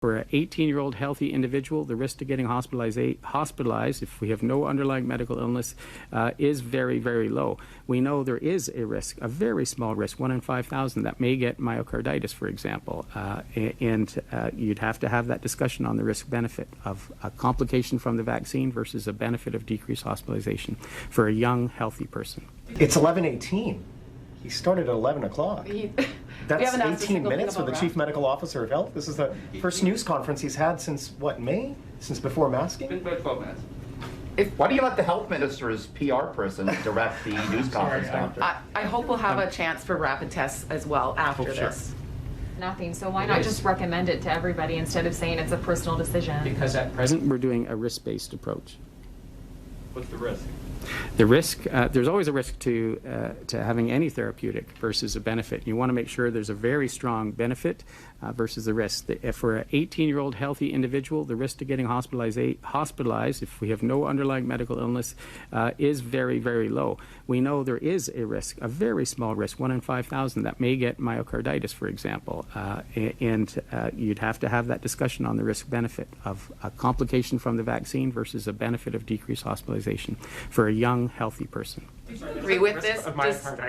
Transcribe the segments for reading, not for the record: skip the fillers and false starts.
For an 18-year-old healthy individual, the risk to getting hospitalized if we have no underlying medical illness is very, very low. We know there is a risk, a very small risk, 1 in 5,000, that may get myocarditis, for example. And you'd have to have that discussion on the risk-benefit of a complication from the vaccine versus a benefit of decreased hospitalization for a young, healthy person. It's 11:18. He started at 11 o'clock. That's 18 minutes with the Chief Medical Officer of Health. This is the first news conference he's had since, what, May? Since before masking? Been about 12 minutes. Why do you let the health minister's PR person direct the news conference, Doctor? I hope we'll have a chance for rapid tests as well after this. Nothing, so why not just recommend it to everybody instead of saying it's a personal decision? Because at present we're doing a risk-based approach. What's the risk? The risk, there's always a risk to having any therapeutic versus a benefit. You want to make sure there's a very strong benefit versus the risk. For an 18-year-old healthy individual, the risk to getting hospitalized if we have no underlying medical illness is very, very low. We know there is a risk, a very small risk, 1 in 5,000, that may get myocarditis, for example. And you'd have to have that discussion on the risk-benefit of a complication from the vaccine versus a benefit of decreased hospitalization for a young, healthy person. Agree with this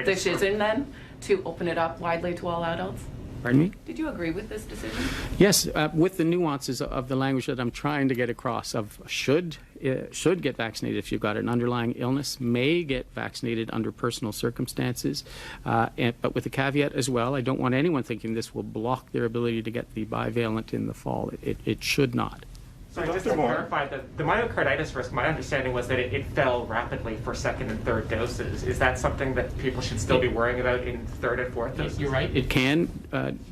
decision then to open it up widely to all adults? Pardon me? Did you agree with this decision? Yes, with the nuances of the language that I'm trying to get across of should get vaccinated if you've got an underlying illness, may get vaccinated under personal circumstances, but with the caveat as well, I don't want anyone thinking this will block their ability to get the bivalent in the fall. It should not. So just to clarify, the myocarditis risk, my understanding was that it fell rapidly for second and third doses. Is that something that people should still be worrying about in third and fourth doses? You're right. It can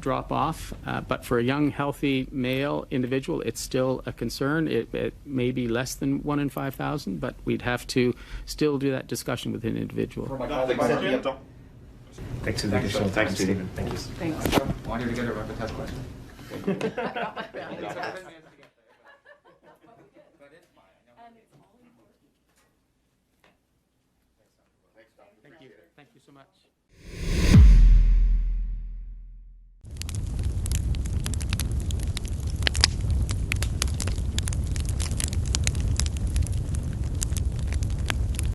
drop off, but for a young, healthy male individual, it's still a concern. It may be less than 1 in 5,000, but we'd have to still do that discussion with an individual. Thanks for the additional time, Stephen. Thank you. Thanks. I wanted to get a rapid test question. Thank you so much.